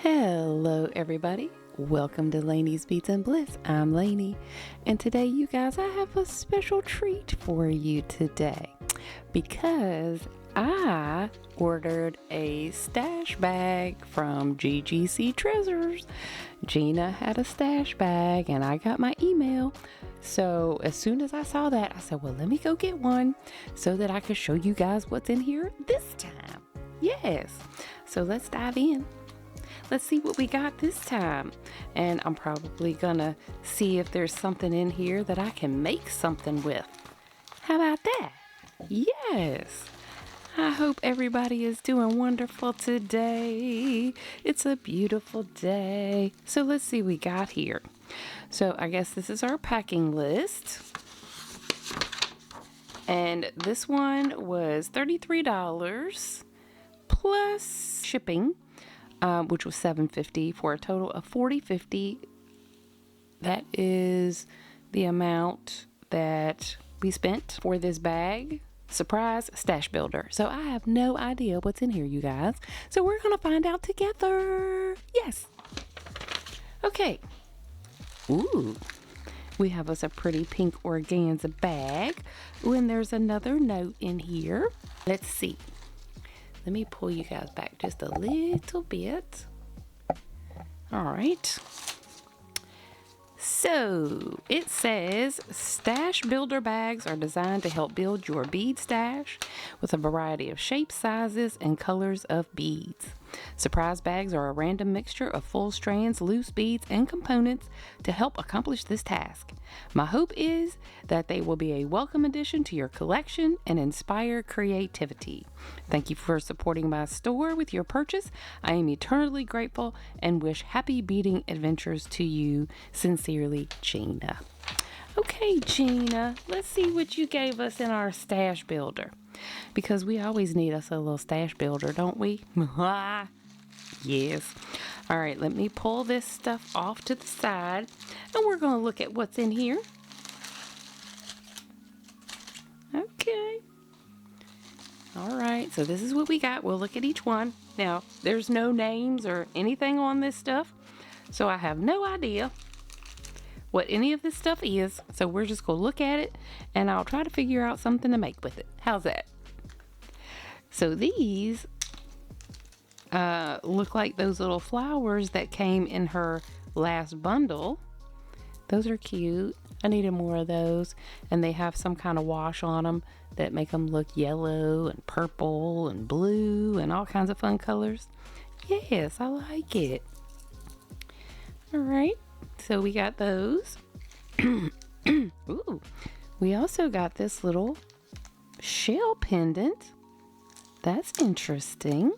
Hello everybody, welcome to Laney's Beats and Bliss. I'm Laney, and today you guys, I have a special treat for you today because I ordered a stash bag from GGC Treasures. Gina had a stash bag and I got my email. So as soon as I saw that, I said, well, let me go get one so that I could show you guys what's in here this time. Yes, so let's dive in. Let's see what we got this time. And I'm probably gonna see if there's something in here that I can make something with. How about that? Yes. I hope everybody is doing wonderful today. It's a beautiful day. So let's see what we got here. So I guess this is our packing list. And this one was $33 plus shipping. Which was $7.50 for a total of $40.50. That is the amount that we spent for this bag. Surprise stash builder. So I have no idea what's in here, you guys. So we're going to find out together. Yes. Okay. Ooh. We have us a pretty pink organza bag. Ooh, and there's another note in here. Let's see. Let me pull you guys back just a little bit. All right. So it says stash builder bags are designed to help build your bead stash with a variety of shapes, sizes, and colors of beads. Surprise bags are a random mixture of full strands, loose beads, and components to help accomplish this task. My hope is that they will be a welcome addition to your collection and inspire creativity. Thank you for supporting my store with your purchase. I am eternally grateful and wish happy beading adventures to you. Sincerely, Gina. Okay, Gina, let's see what you gave us in our stash builder. Because we always need us a little stash builder, don't we? Yes. All right, let me pull this stuff off to the side, and we're going to look at what's in here. Okay. All right, so this is what we got. We'll look at each one. Now, there's no names or anything on this stuff, so I have no idea what any of this stuff is. So we're just going to look at it, and I'll try to figure out something to make with it. How's that? So these look like those little flowers that came in her last bundle. Those are cute. I needed more of those. And they have some kind of wash on them that make them look yellow and purple and blue and all kinds of fun colors. Yes, I like it. All right. So we got those. Ooh. We also got this little shell pendant. That's interesting.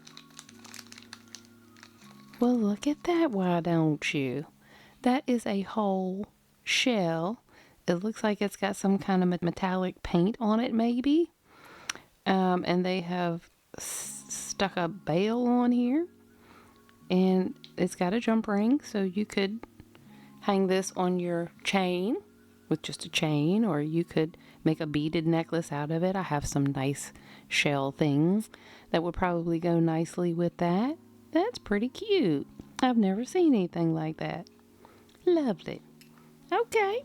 Well, look at that, why don't you? That is a whole shell. It looks like it's got some kind of metallic paint on it, maybe. And they have stuck a bail on here. And it's got a jump ring, so you could hang this on your chain with just a chain, or you could make a beaded necklace out of it. I have some nice shell things that would probably go nicely with that. That's pretty cute. I've never seen anything like that. Lovely. Okay.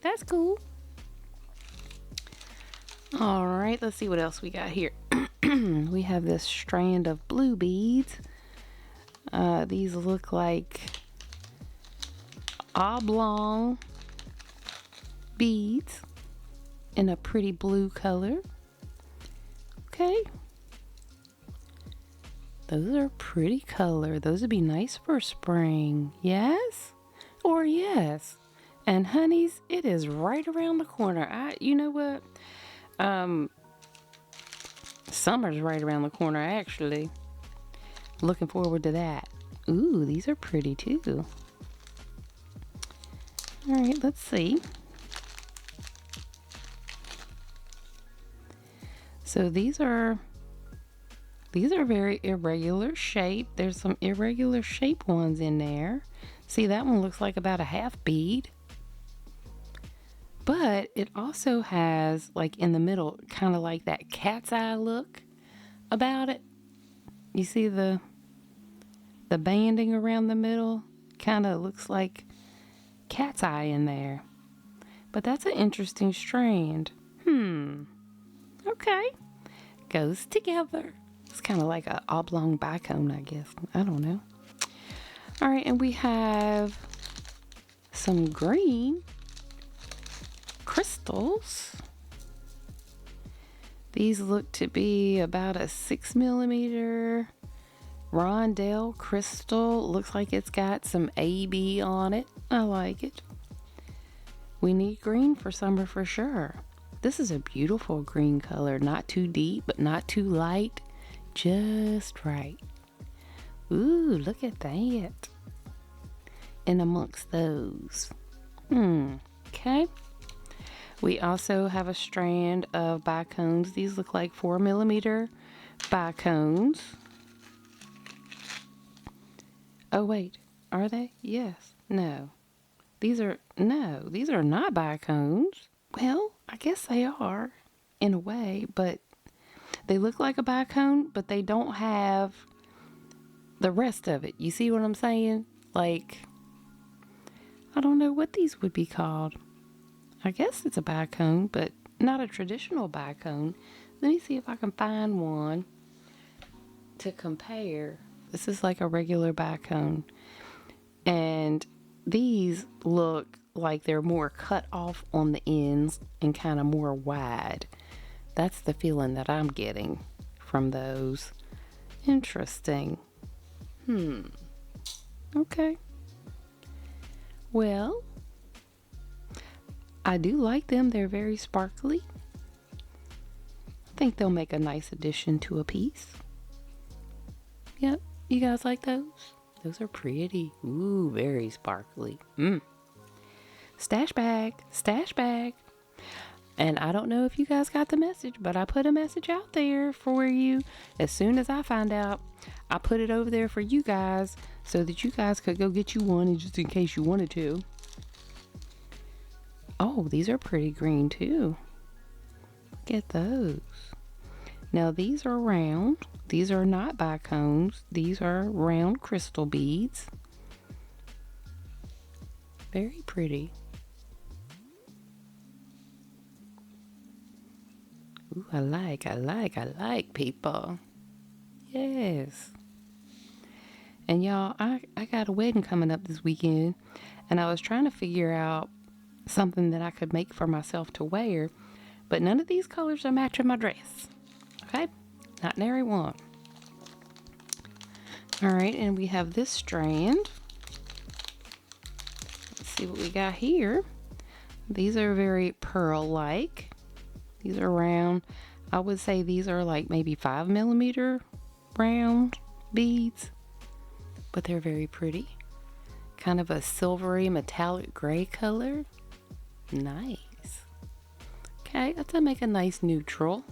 That's cool. All right, let's see what else we got here. We have this strand of blue beads. These look like oblong beads in a pretty blue color. Okay. Those are pretty color. Those would be nice for spring. Yes? Or yes. And honeys, it is right around the corner. You know what? Summer's right around the corner, actually. Looking forward to that. Ooh, these are pretty too. All right, let's see. So these are very irregular shape. There's some irregular shape ones in there. See, that one looks like about a half bead. But it also has, like in the middle, kind of like that cat's eye look about it. You see the the banding around the middle kind of looks like cat's eye in there. But that's an interesting strand. Okay. Goes together. It's kind of like an oblong bicone, I guess. I don't know. All right, and we have some green crystals. These look to be about a 6mm rondelle crystal. Looks like it's got some AB on it. I like it. We need green for summer for sure. This is a beautiful green color. Not too deep, but not too light. Just right. Ooh, look at that. And amongst those. Okay. We also have a strand of bicones. These look like 4mm bicones. Oh, wait. Are they? Yes. No. These are not bicones. Well, I guess they are in a way, but they look like a bicone, but they don't have the rest of it. You see what I'm saying? Like, I don't know what these would be called. I guess it's a bicone, but not a traditional bicone. Let me see if I can find one to compare. This is like a regular bicone. And these look like they're more cut off on the ends and kind of more wide. That's the feeling that I'm getting from those. Interesting. Okay. Well, I do like them. They're very sparkly. I think they'll make a nice addition to a piece. Yep. You guys like those? Those are pretty. Ooh, very sparkly. Stash bag. Stash bag. And I don't know if you guys got the message, but I put a message out there for you. As soon as I find out, I put it over there for you guys so that you guys could go get you one just in case you wanted to. Oh, these are pretty green too. Look at those. Now these are round. These are not bicones. These are round crystal beads. Very pretty. Ooh, I like people. Yes. And y'all, I got a wedding coming up this weekend, and I was trying to figure out something that I could make for myself to wear, but none of these colors are matching my dress. Okay? Not nary one. All right, and we have this strand. Let's see what we got here. These are very pearl-like. These are round. I would say these are like maybe 5mm round beads, but they're very pretty. Kind of a silvery metallic gray color. Nice. Okay, that's to make a nice neutral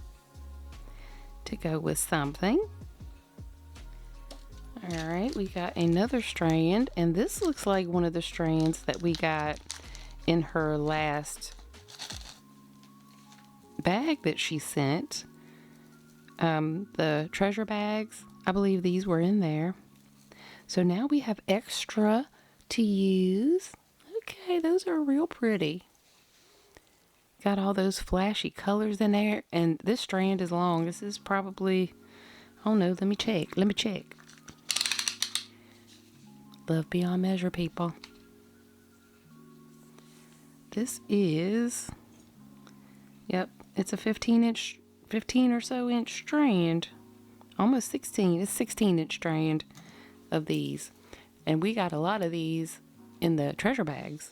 to go with something. All right, we got another strand, and this looks like one of the strands that we got in her last bag that she sent. The treasure bags, I believe these were in there. So now we have extra to use. Okay, those are real pretty. Got all those flashy colors in there, and this strand is long. This is probably, I don't know, let me check. Love beyond measure, people. This is, yep, it's a 15 or so inch strand. Almost 16. It's 16-inch strand of these. And we got a lot of these in the treasure bags.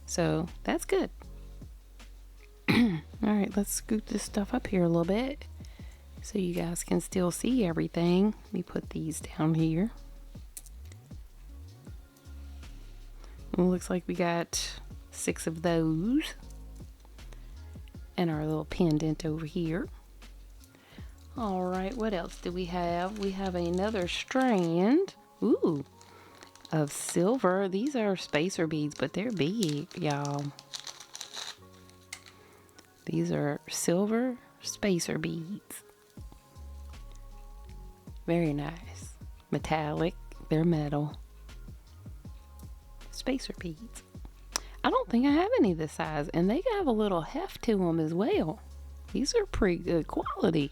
So that's good. All right, let's scoot this stuff up here a little bit so you guys can still see everything. Let me put these down here. It looks like we got 6 of those. And our little pendant over here. All right, what else do we have? We have another strand. Ooh, of silver. These are spacer beads, but they're big, y'all. These are silver spacer beads. Very nice. Metallic, they're metal. Spacer beads. I don't think I have any this size, and they have a little heft to them as well. These are pretty good quality.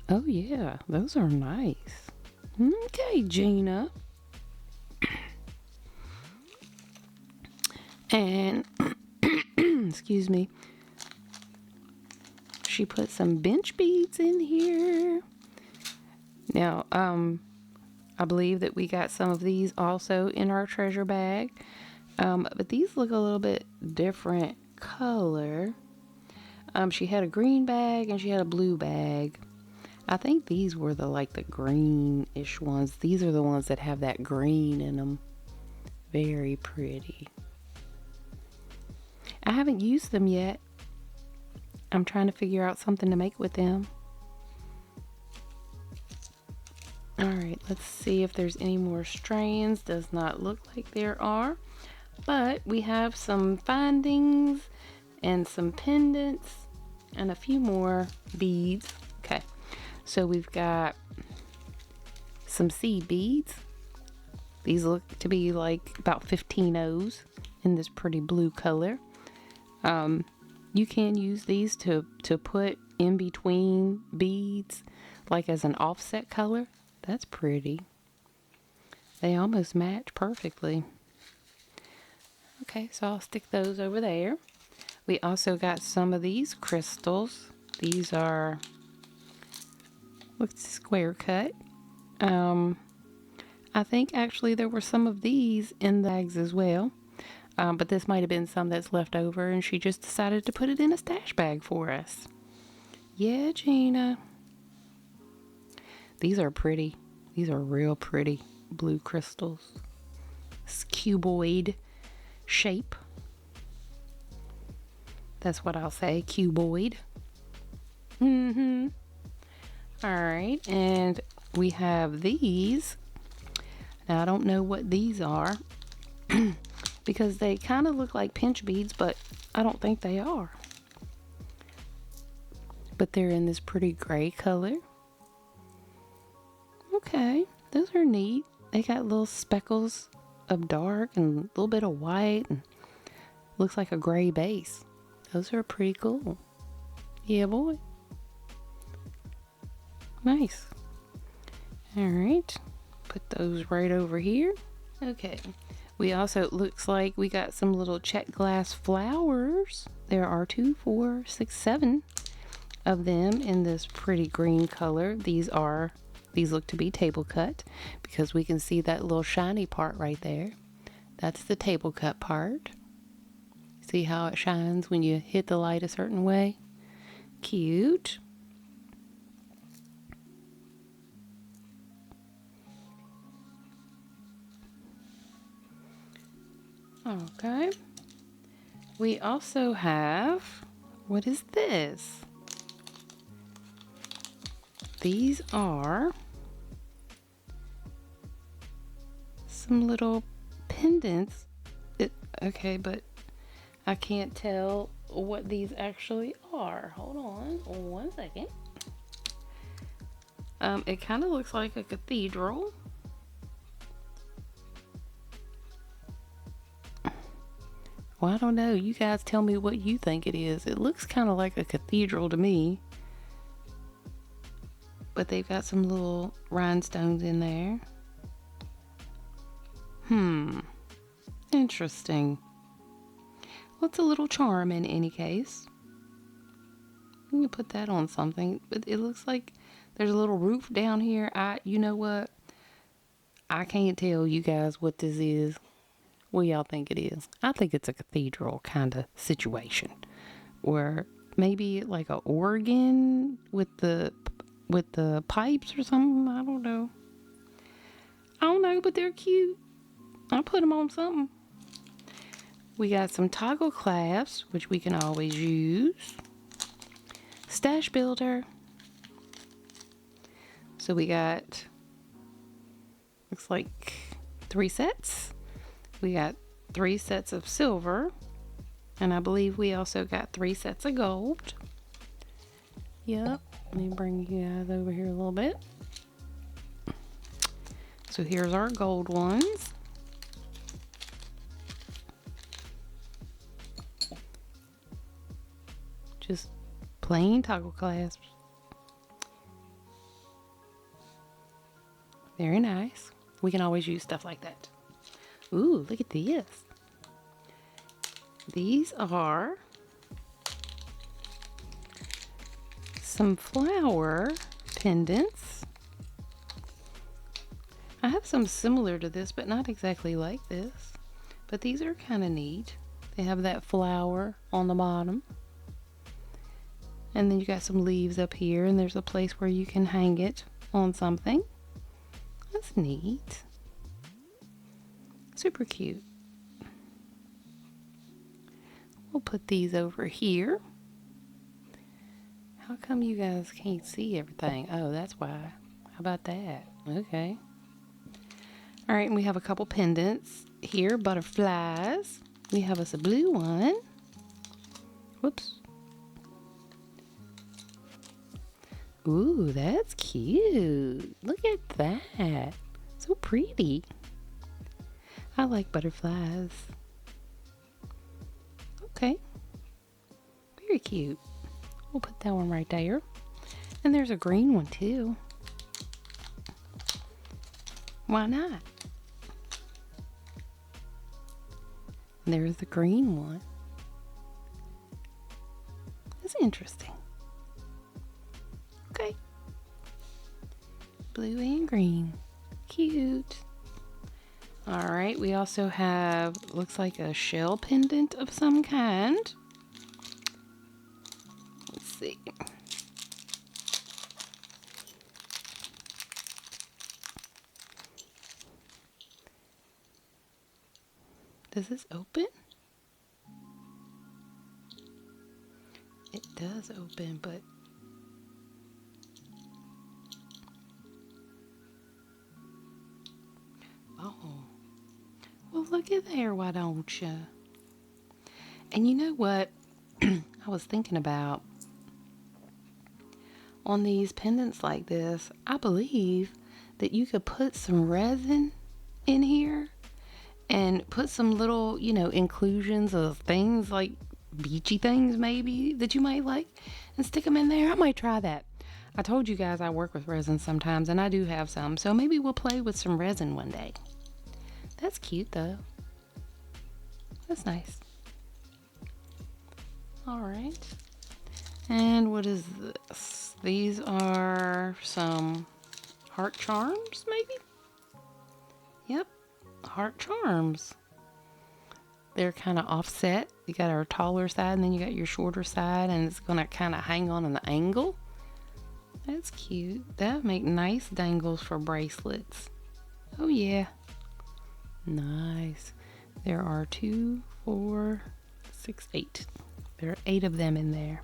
Oh yeah, those are nice. Okay, Gina. And excuse me, she put some bench beads in here. Now, I believe that we got some of these also in our treasure bag, but these look a little bit different color. She had a green bag and she had a blue bag. I think these were the greenish ones. These are the ones that have that green in them. Very pretty. I haven't used them yet. I'm trying to figure out something to make with them. Alright, let's see if there's any more strands. Does not look like there are. But we have some findings and some pendants and a few more beads. Okay, so we've got some seed beads. These look to be like about 15 O's in this pretty blue color. You can use these to put in between beads, like as an offset color. That's pretty. They almost match perfectly. Okay, so I'll stick those over there. We also got some of these crystals. These are, looks square cut. I think actually there were some of these in the bags as well. But this might have been some that's left over and she just decided to put it in a stash bag for us. Yeah, Gina. These are pretty. These are real pretty blue crystals. It's cuboid shape. That's what I'll say, cuboid. Alright, and we have these. Now I don't know what these are. Because they kind of look like pinch beads, but I don't think they are. But they're in this pretty gray color. Okay, those are neat. They got little speckles of dark and a little bit of white and looks like a gray base. Those are pretty cool. Yeah, boy. Nice. All right, put those right over here. Okay. We also, it looks like we got some little check glass flowers. There are 2, 4, 6, 7 of them in this pretty green color. These look to be table cut because we can see that little shiny part right there. That's the table cut part. See how it shines when you hit the light a certain way? Cute. Okay. We also have, what is this? These are some little pendants. Okay, but I can't tell what these actually are. Hold on 1 second. It kind of looks like a cathedral. Well, I don't know. You guys tell me what you think it is. It looks kind of like a cathedral to me. But they've got some little rhinestones in there. Interesting. Well, it's a little charm in any case. You can put that on something. But it looks like there's a little roof down here. You know what? I can't tell you guys what this is. What y'all think it is? I think it's a cathedral kind of situation, or maybe like an organ with the pipes or something. I don't know, but they're cute. I'll put them on something. We got some toggle clasps, which we can always use. Stash builder. So we got, looks like 3 sets. We got 3 sets of silver, and I believe we also got 3 sets of gold. Yep, let me bring you guys over here a little bit. So here's our gold ones. Just plain toggle clasps. Very nice. We can always use stuff like that. Ooh, look at this. These are some flower pendants. I have some similar to this, but not exactly like this. But these are kind of neat. They have that flower on the bottom. And then you got some leaves up here, and there's a place where you can hang it on something. That's neat. Super cute. We'll put these over here. How come you guys can't see everything? Oh, that's why. How about that? Okay. All right, and we have a couple pendants here, butterflies. We have us a blue one. Whoops. Ooh, that's cute. Look at that. So pretty. I like butterflies. Okay. Very cute. We'll put that one right there. And there's a green one too. Why not? There's the green one. That's interesting. Okay. Blue and green. Cute. Alright, we also have, looks like a shell pendant of some kind. Let's see. Does this open? It does open, but oh, well, look at there, why don't you? And you know what I was thinking about? On these pendants like this, I believe that you could put some resin in here and put some little, you know, inclusions of things like beachy things maybe that you might like and stick them in there. I might try that. I told you guys I work with resin sometimes, and I do have some, so maybe we'll play with some resin one day. That's cute though. That's nice. All right. And what is this? These are some heart charms, maybe? Yep, heart charms. They're kind of offset. You got our taller side, and then you got your shorter side, and it's gonna kind of hang on an angle. That's cute. That would make nice dangles for bracelets. Oh yeah. Nice. There are 2, 4, 6, 8. There are 8 of them in there.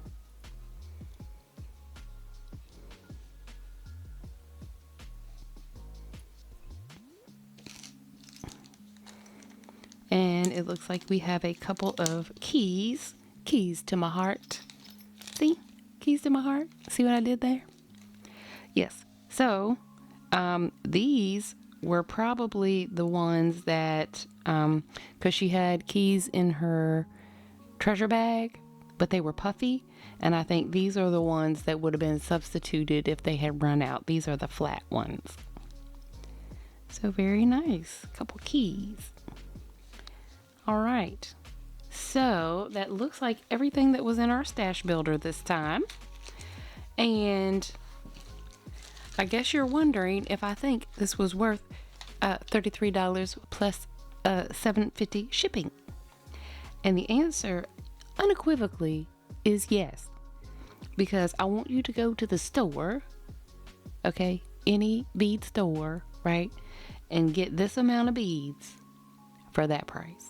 And it looks like we have a couple of keys. Keys to my heart. See? Keys to my heart. See what I did there? Yes. So, these were probably the ones that, because she had keys in her treasure bag, but they were puffy. And I think these are the ones that would have been substituted if they had run out. These are the flat ones. So very nice. A couple keys. All right. So that looks like everything that was in our stash builder this time. And I guess you're wondering if I think this was worth $33 plus $7.50 shipping. And the answer unequivocally is yes. Because I want you to go to the store, okay, any bead store, right, and get this amount of beads for that price.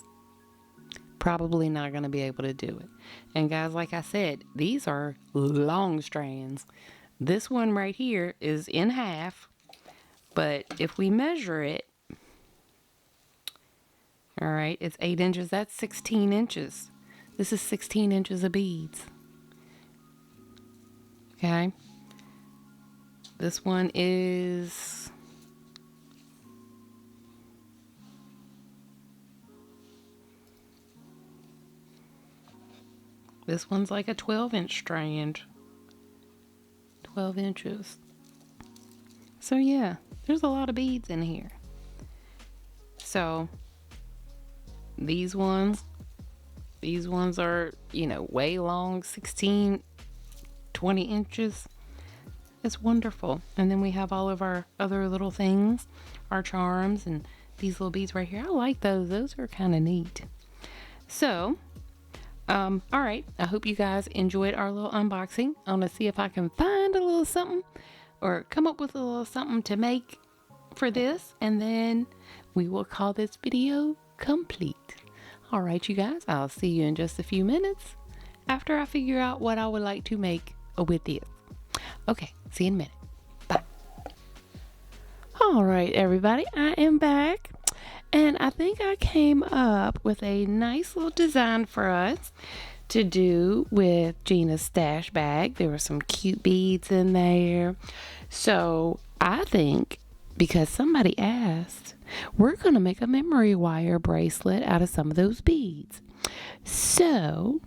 Probably not going to be able to do it. And guys, like I said, these are long strands. This one right here is in half, but if we measure it, all right, it's 8 inches. That's 16 inches. This is 16 inches of beads. Okay. This one is This one's like a 12-inch strand. 12 inches. So yeah, there's a lot of beads in here. So these ones are, you know, way long, 16, 20 inches. It's wonderful. And then we have all of our other little things, our charms, and these little beads right here. I like those. Those are kind of neat. So, all right. I hope you guys enjoyed our little unboxing. I'm going to see if I can find a little something or come up with a little something to make for this. And then we will call this video complete. All right, you guys. I'll see you in just a few minutes after I figure out what I would like to make with this. Okay, see you in a minute. Bye. All right, everybody, I am back, and I think I came up with a nice little design for us to do with Gina's stash bag. There were some cute beads in there. So I think, because somebody asked, we're going to make a memory wire bracelet out of some of those beads. So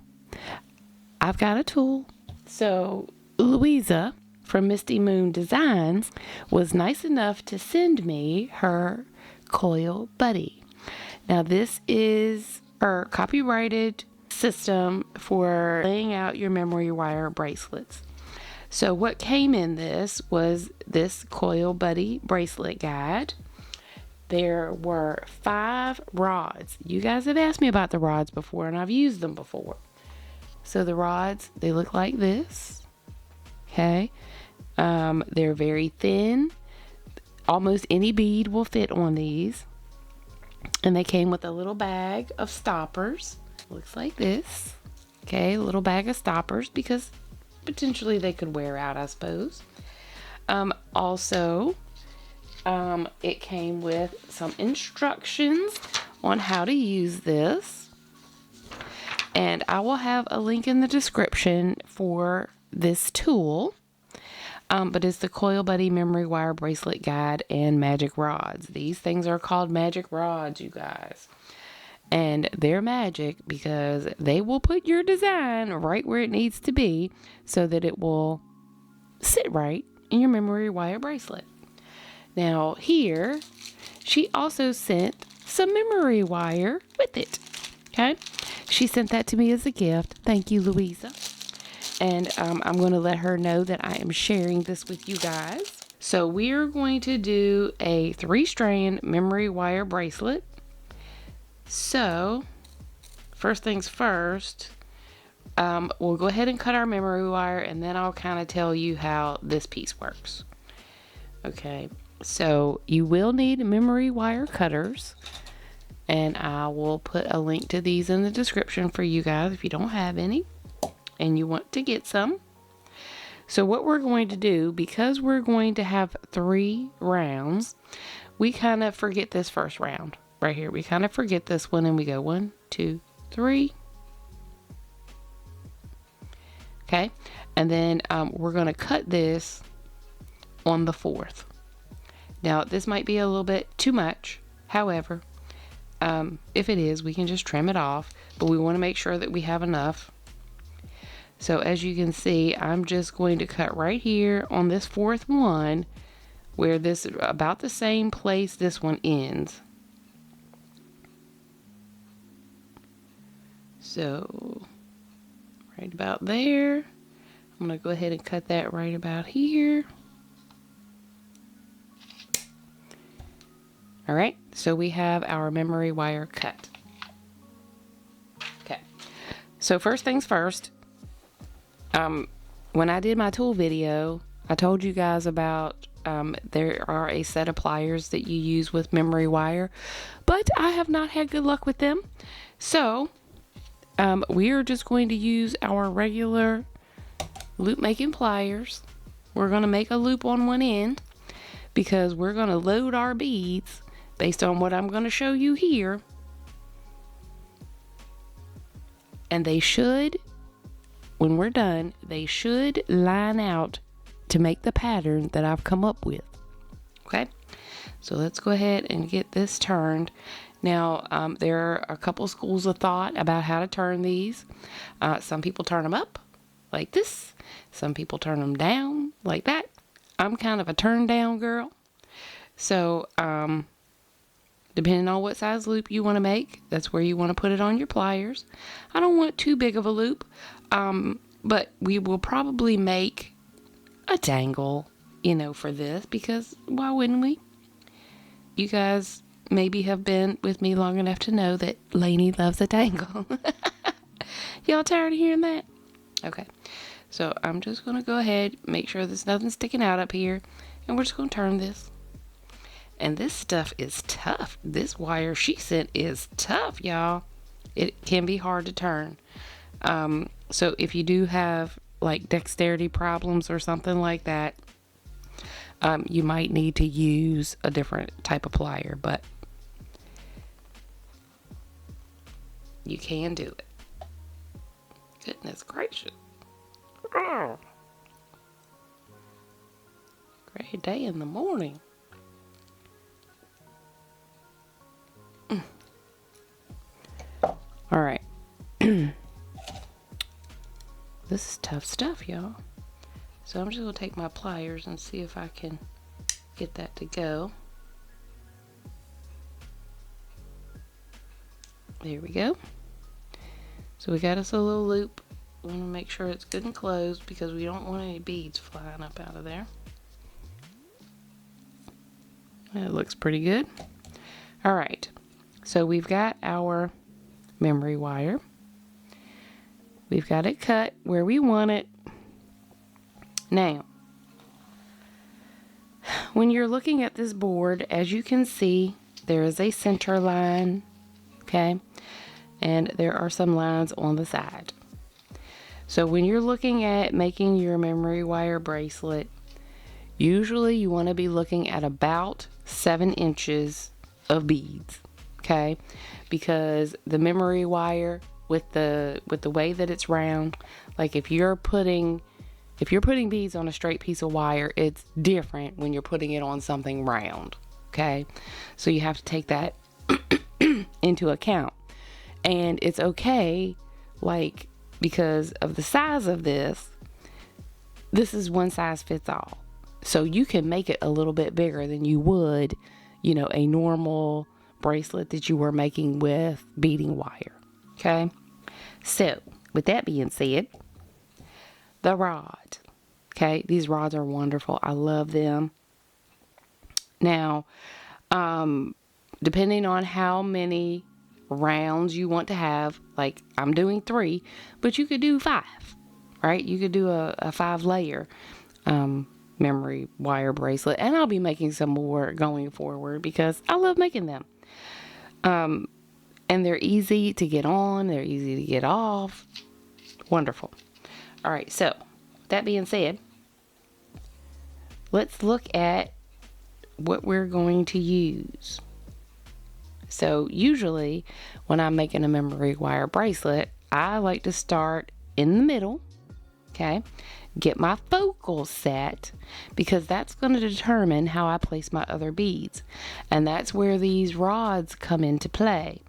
I've got a tool. So Louisa from Misty Moon Designs was nice enough to send me her Coil Buddy. Now this is her copyrighted system for laying out your memory wire bracelets. So what came in this was this Coil Buddy bracelet guide. There were 5 rods. You guys have asked me about the rods before, and I've used them before. So the rods, they look like this. Okay, they're very thin. Almost any bead will fit on these. And they came with a little bag of stoppers. Looks like this. Okay, a little bag of stoppers because potentially they could wear out, I suppose. Also, it came with some instructions on how to use this. And I will have a link in the description for this tool, but it's the Coil Buddy Memory Wire Bracelet Guide and Magic Rods. These things are called magic rods, you guys, and they're magic because they will put your design right where it needs to be so that it will sit right in your memory wire bracelet. Now here, she also sent some memory wire with it. Okay, she sent that to me as a gift. Thank you, Louisa. And I'm going to let her know that I am sharing this with you guys. So we're going to do a 3-strand memory wire bracelet. So first things first, we'll go ahead and cut our memory wire, and then I'll kind of tell you how this piece works. Okay, so you will need memory wire cutters, and I will put a link to these in the description for you guys if you don't have any and you want to get some. So what we're going to do, because we're going to have 3 rounds, we kind of forget this first round right here. We kind of forget this one and we go 1, 2, 3. Okay, and then we're going to cut this on the 4th. Now this might be a little bit too much. However, if it is, we can just trim it off, but we want to make sure that we have enough. So as you can see, I'm just going to cut right here on this 4th one, where this is about the same place this one ends. So right about there. I'm going to go ahead and cut that right about here. All right, so we have our memory wire cut. Okay, so first things first, when I did my tool video, I told you guys about there are a set of pliers that you use with memory wire, but I have not had good luck with them. So we are just going to use our regular loop making pliers. We're going to make a loop on one end because we're going to load our beads based on what I'm going to show you here. And they should, when we're done, they should line out to make the pattern that I've come up with. Okay, so let's go ahead and get this turned. Now, there are a couple schools of thought about how to turn these. Some people turn them up like this. Some people turn them down like that. I'm kind of a turn down girl. So, depending on what size loop you want to make, that's where you want to put it on your pliers. I don't want too big of a loop, but we will probably make a dangle, for this, because why wouldn't we? You guys maybe have been with me long enough to know that Laney loves a dangle. Y'all tired of hearing that? Okay, so I'm just going to go ahead, make sure there's nothing sticking out up here, and we're just going to turn this. And this stuff is tough. This wire she sent is tough, y'all. It can be hard to turn. So if you do have like dexterity problems or something like that, you might need to use a different type of plier, but you can do it. Goodness gracious. Oh. Great day in the morning. All right. This is tough stuff, y'all. So I'm just going to take my pliers and see if I can get that to go. There we go. So we got us a little loop. We want to make sure it's good and closed because we don't want any beads flying up out of there. It looks pretty good. All right. So we've got our memory wire. We've got it cut where we want it. Now, when you're looking at this board, as you can see, there is a center line, okay? And there are some lines on the side. So when you're looking at making your memory wire bracelet, usually you want to be looking at about 7 inches of beads, okay? Because the memory wire, with the way that it's round, like if you're putting beads on a straight piece of wire, it's different when you're putting it on something round, okay? So you have to take that into account. And it's okay, like, because of the size of this is one size fits all. So you can make it a little bit bigger than you would, a normal bracelet that you were making with beading wire, okay? So, with that being said, the rod, okay? These rods are wonderful. I love them. Now, depending on how many rounds you want to have, like I'm doing 3, but you could do 5, right? You could do a 5-layer memory wire bracelet, and I'll be making some more going forward because I love making them. And they're easy to get on, they're easy to get off. Wonderful. All right, so that being said, let's look at what we're going to use. So usually when I'm making a memory wire bracelet, I like to start in the middle, okay? Get my focal set, because that's going to determine how I place my other beads. And that's where these rods come into play,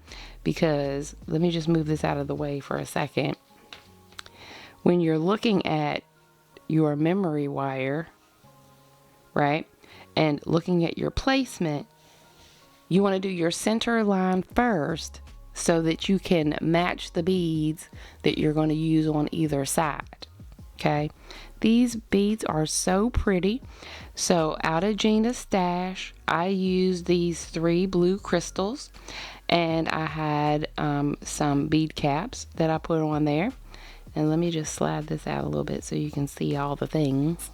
because let me just move this out of the way for a second. When you're looking at your memory wire, right, and looking at your placement, you want to do your center line first so that you can match the beads that you're going to use on either side. Okay, these beads are so pretty. So out of Gina's stash, I used these 3 blue crystals, and I had some bead caps that I put on there. And let me just slide this out a little bit so you can see all the things.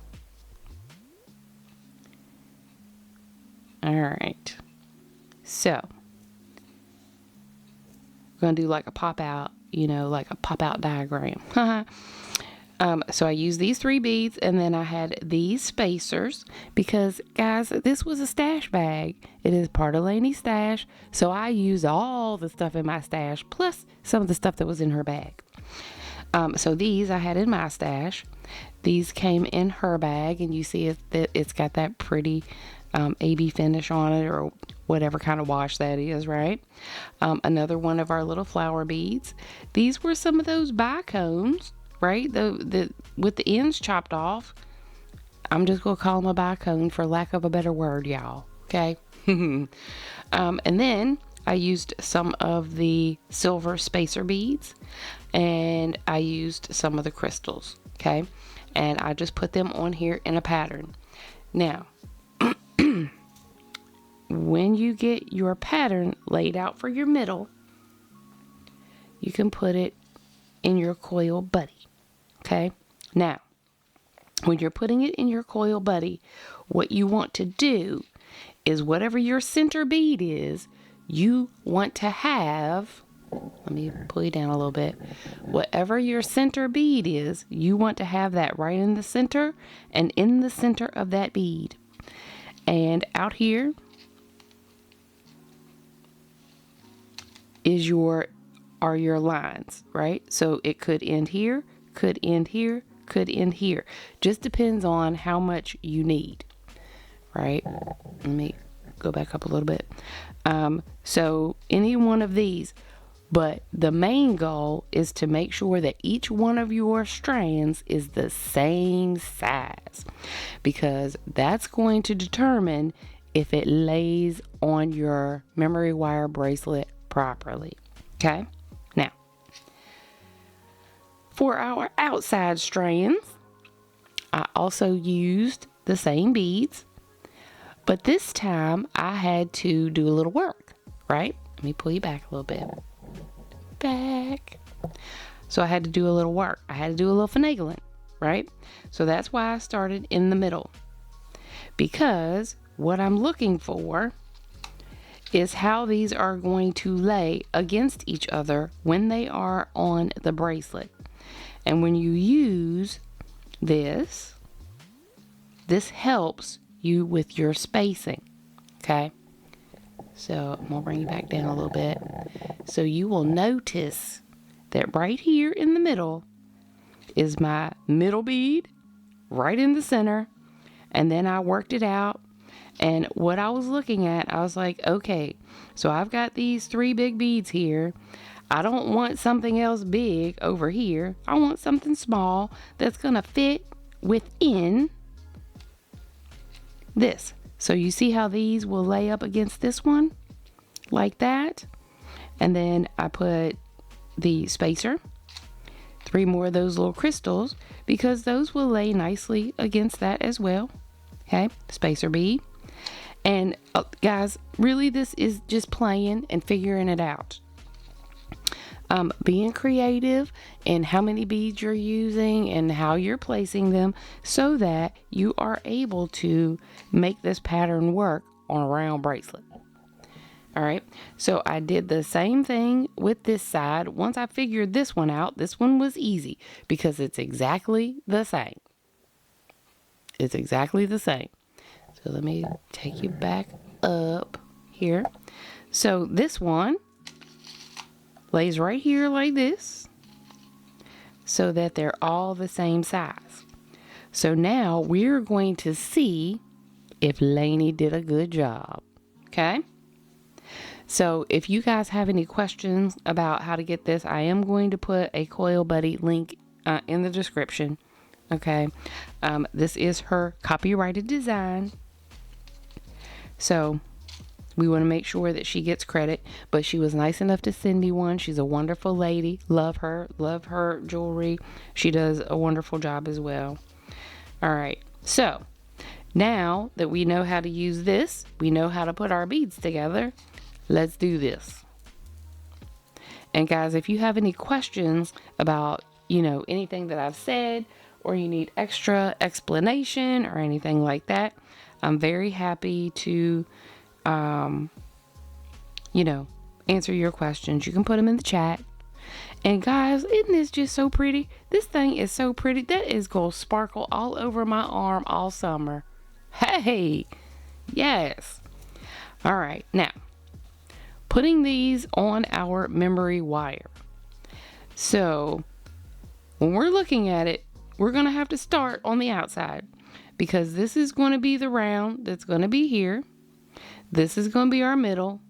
All right. So, I'm going to do like a pop out, like a pop out diagram. So I used these 3 beads, and then I had these spacers because, guys, this was a stash bag. It is part of Laney's stash. So I used all the stuff in my stash plus some of the stuff that was in her bag. So these I had in my stash. These came in her bag, and you see it's got that pretty AB finish on it, or whatever kind of wash that is, right? Another one of our little flower beads. These were some of those bicones, right? The with the ends chopped off. I'm just gonna call them a bicone for lack of a better word, y'all. Okay. And then I used some of the silver spacer beads, and I used some of the crystals. Okay, and I just put them on here in a pattern. Now, when you get your pattern laid out for your middle, you can put it in your Coil Buddy. Okay, now when you're putting it in your Coil Buddy, what you want to do is whatever your center bead is, you want to have, let me pull you down a little bit. Whatever your center bead is, you want to have that right in the center and in the center of that bead. And out here are your lines, right? So it could end here, could end here, could end here. Just depends on how much you need, right? Let me go back up a little bit. So any one of these, but the main goal is to make sure that each one of your strands is the same size, because that's going to determine if it lays on your memory wire bracelet properly. Okay, now for our outside strands, I also used the same beads, but this time I had to do a little work, right? Let me pull you back a little bit. Back. So I had to do a little work. I had to do a little finagling, right? So that's why I started in the middle, because what I'm looking for is how these are going to lay against each other when they are on the bracelet. And when you use this helps you with your spacing. Okay, so I'm gonna bring you back down a little bit. So you will notice that right here in the middle is my middle bead, right in the center, and then I worked it out. And what I was looking at, I was like, okay, so I've got these 3 big beads here. I don't want something else big over here. I want something small that's gonna fit within this. So you see how these will lay up against this one like that. And then I put the spacer, 3 more of those little crystals, because those will lay nicely against that as well. Okay, spacer bead. And guys, really this is just playing and figuring it out. Being creative in how many beads you're using and how you're placing them, so that you are able to make this pattern work on a round bracelet. All right, so I did the same thing with this side. Once I figured this one out, this one was easy because it's exactly the same. It's exactly the same. So let me take you back up here. So this one lays right here like this, so that they're all the same size. So now we're going to see if Laney did a good job. Okay, so if you guys have any questions about how to get this, I am going to put a Coil Buddy link in the description. Okay, this is her copyrighted design, so we want to make sure that she gets credit, but she was nice enough to send me one. She's a wonderful lady. Love her jewelry. She does a wonderful job as well. All right, so now that we know how to use this, we know how to put our beads together. Let's do this. And guys, if you have any questions about, anything that I've said, or you need extra explanation or anything like that, I'm very happy to answer your questions. You can put them in the chat. And guys, isn't this just so pretty? This thing is so pretty. That is going to sparkle all over my arm all summer. Hey, yes. All right, now putting these on our memory wire. So when we're looking at it, we're going to have to start on the outside, because this is going to be the round that's going to be here. This is going to be our middle.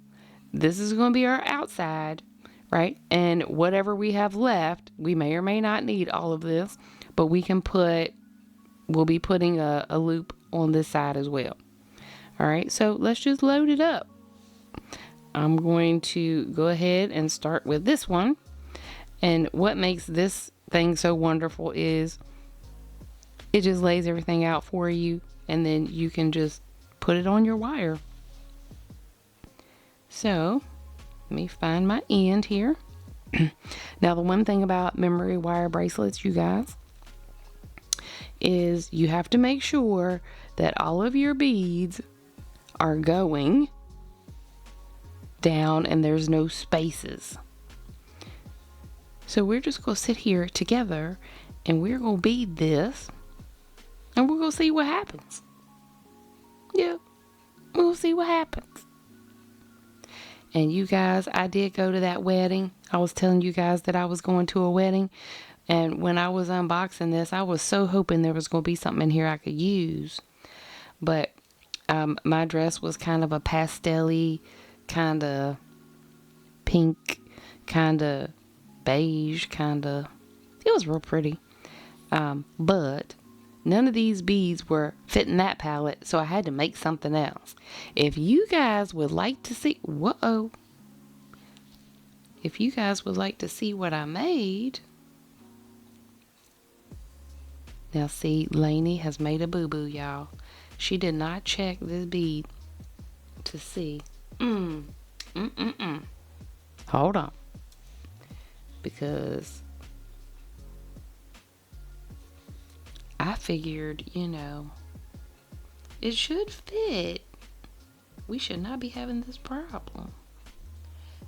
This is going to be our outside, right? And whatever we have left, we may or may not need all of this, but we'll be putting a loop on this side as well. All right, so let's just load it up. I'm going to go ahead and start with this one. And what makes this thing so wonderful is it just lays everything out for you, and then you can just put it on your wire. So let me find my end here. Now, the one thing about memory wire bracelets, you guys, is you have to make sure that all of your beads are going down and there's no spaces. So we're just going to sit here together and we're going to bead this and we're going to see what happens. Yeah, we'll see what happens. And you guys, I did go to that wedding. I was telling you guys that I was going to a wedding. And when I was unboxing this, I was so hoping there was going to be something in here I could use. But my dress was kind of a pastel-y, kind of pink, kind of beige, it was real pretty. But none of these beads were fitting that palette, so I had to make something else. If you guys would like to see, if you guys would like to see what I made, now see, Laney has made a boo-boo, y'all. She did not check this bead to see. Hold on. Because I figured, it should fit. We should not be having this problem.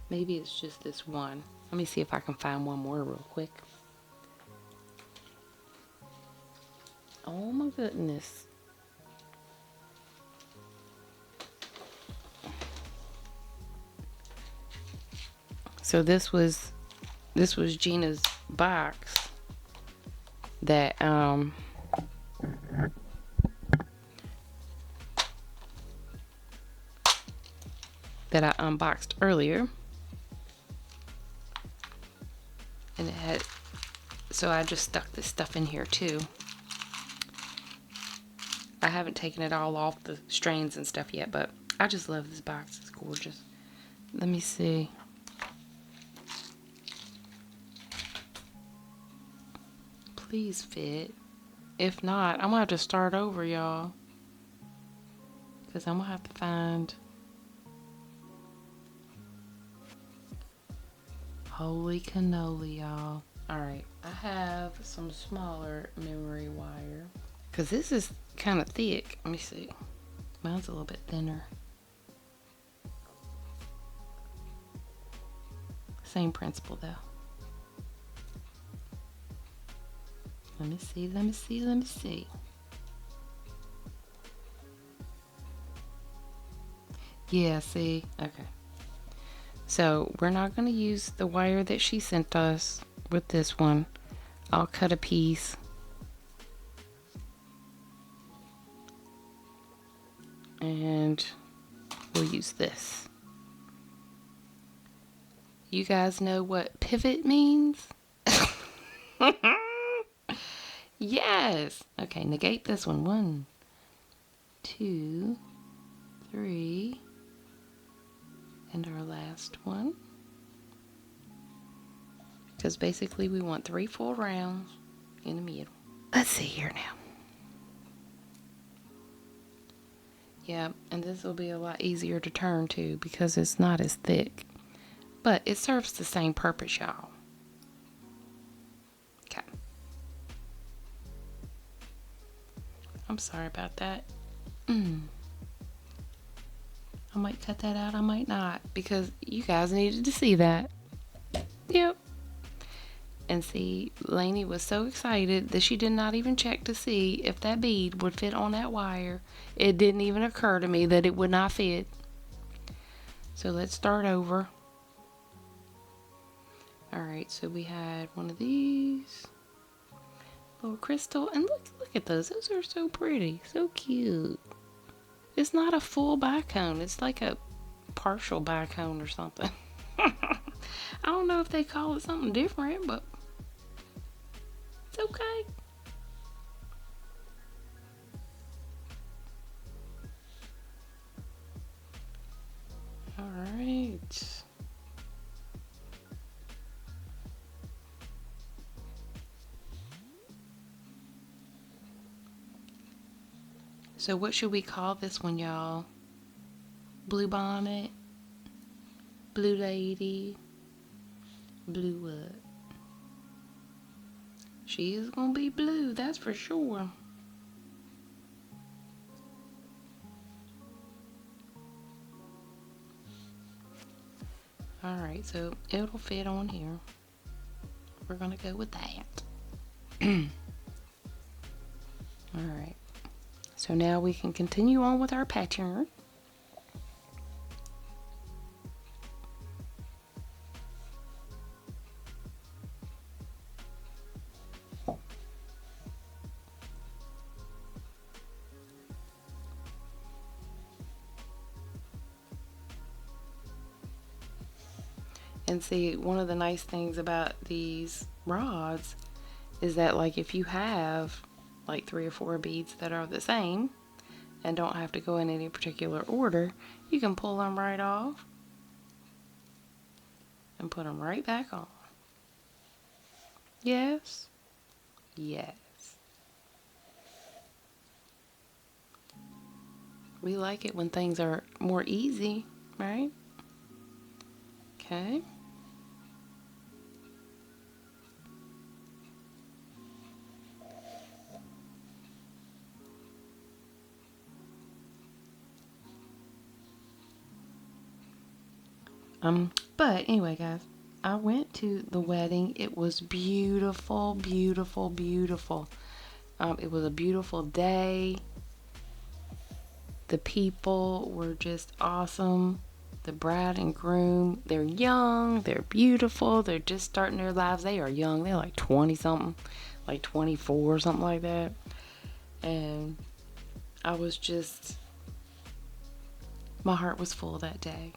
Maybe it's just this one. Let me see if I can find one more real quick. Oh my goodness. So this was Gina's box that that I unboxed earlier. And it had, so I just stuck this stuff in here too. I haven't taken it all off the strains and stuff yet, but I just love this box. It's gorgeous. Let me see. Please fit. If not, I'm gonna have to start over, y'all. Because I'm gonna have to find. Holy cannoli, y'all. Alright, I have some smaller memory wire. Because this is kind of thick. Let me see. Mine's a little bit thinner. Same principle though. Let me see. Yeah, see? Okay. So we're not going to use the wire that she sent us with this one. I'll cut a piece. And we'll use this. You guys know what pivot means? Yes. Okay, negate this one. 1, 2, 3. And our last one. Because basically we want 3 full rounds in the middle. Let's see here now. Yeah, and this will be a lot easier to turn too because it's not as thick. But it serves the same purpose, y'all. Okay. I'm sorry about that. I might cut that out, I might not, because you guys needed to see that. Yep. And see, Laney was so excited that she did not even check to see if that bead would fit on that wire. It didn't even occur to me that it would not fit. So let's start over. Alright, so we had one of these. Little crystal. And look at those. Those are so pretty. So cute. It's not a full bicone. It's like a partial bicone or something. I don't know if they call it something different, but it's okay. All right. So what should we call this one, y'all? Blue bonnet? Blue lady? Blue what? She is gonna be blue, that's for sure. Alright, so it'll fit on here. We're gonna go with that. Alright, so now we can continue on with our pattern. And see, one of the nice things about these rods is that, like, if you have like 3 or 4 beads that are the same and don't have to go in any particular order, you can pull them right off and put them right back on. Yes? Yes. We like it when things are more easy, right? Okay. But anyway, guys, I went to the wedding. It was beautiful, beautiful, beautiful. It was a beautiful day. The people were just awesome. The bride and groom, they're young, they're beautiful, they're just starting their lives. They are young, they're like 20 something, like 24 or something like that. And I was just, my heart was full that day.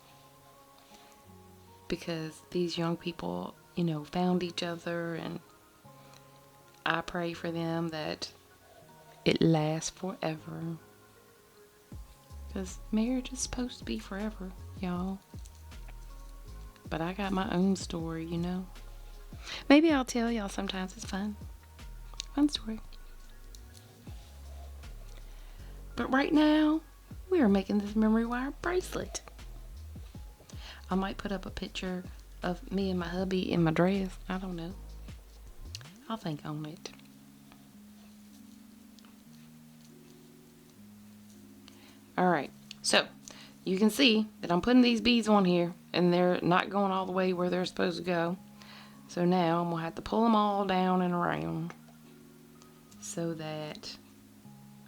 Because these young people, you know, found each other, and I pray for them that it lasts forever. Because marriage is supposed to be forever, y'all. But I got my own story, you know. Maybe I'll tell y'all sometimes. It's fun. Fun story. But right now, we are making this memory wire bracelet. I might put up a picture of me and my hubby in my dress. I don't know. I'll think on it. Alright, so you can see that I'm putting these beads on here and they're not going all the way where they're supposed to go. So now I'm going to have to pull them all down and around so that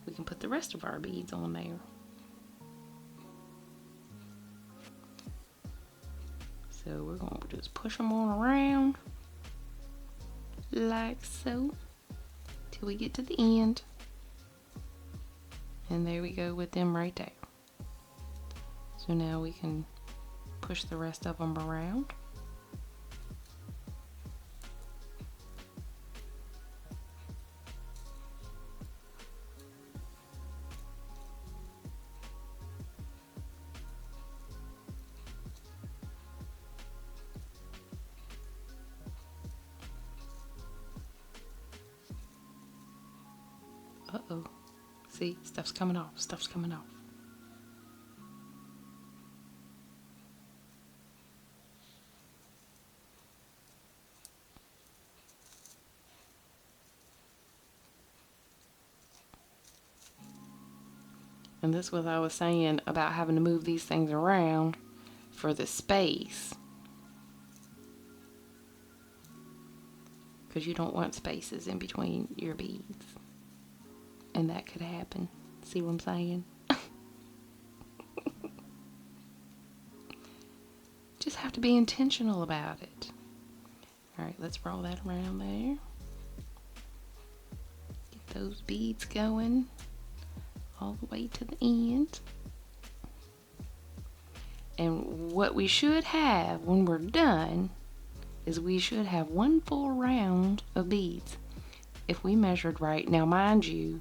we can put the rest of our beads on there. So we're going to just push them on around like so till we get to the end. And there we go with them right there. So now we can push the rest of them around. Uh-oh. See, stuff's coming off. Stuff's coming off. And this was what I was saying about having to move these things around for the space. Because you don't want spaces in between your beads. And that could happen. See what I'm saying? Just have to be intentional about it. Alright, let's roll that around there. Get those beads going all the way to the end. And what we should have when we're done is we should have one full round of beads if we measured right. Now mind you,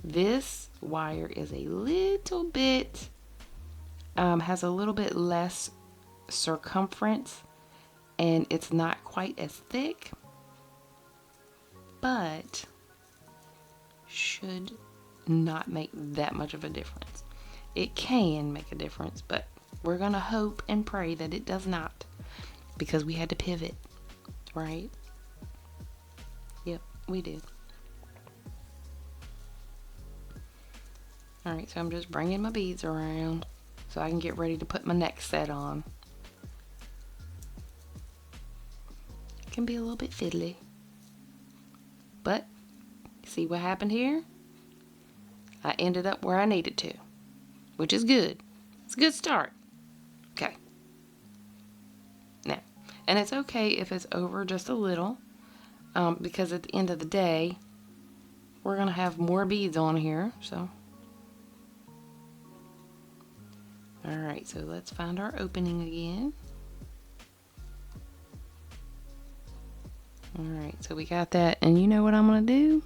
this wire is a little bit has a little bit less circumference and it's not quite as thick, but should not make that much of a difference. It can make a difference, but we're gonna hope and pray that it does not, because we had to pivot, right? Yep, we did. Alright, so I'm just bringing my beads around so I can get ready to put my next set on. It can be a little bit fiddly, but see what happened here? I ended up where I needed to, which is good. It's a good start. Okay. Now, and it's okay if it's over just a little, because at the end of the day, we're going to have more beads on here, so. Alright, so let's find our opening again. Alright, so we got that, and you know what I'm going to do?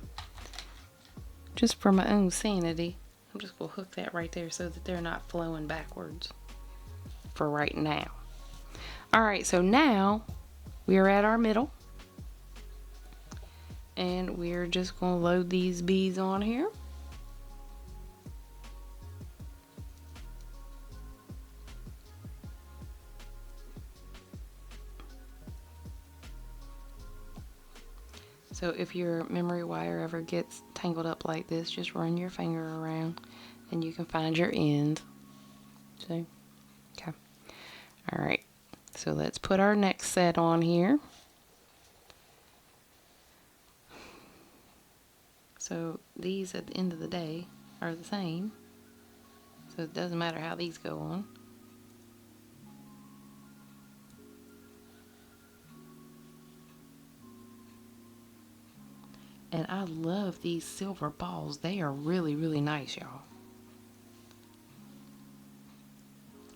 Just for my own sanity, I'm just going to hook that right there so that they're not flowing backwards for right now. Alright, so now we are at our middle, and we're just going to load these beads on here. So if your memory wire ever gets tangled up like this, just run your finger around and you can find your end. See? Okay. Alright. So let's put our next set on here. So these at the end of the day are the same. So it doesn't matter how these go on. And I love these silver balls. They are really, really nice, y'all.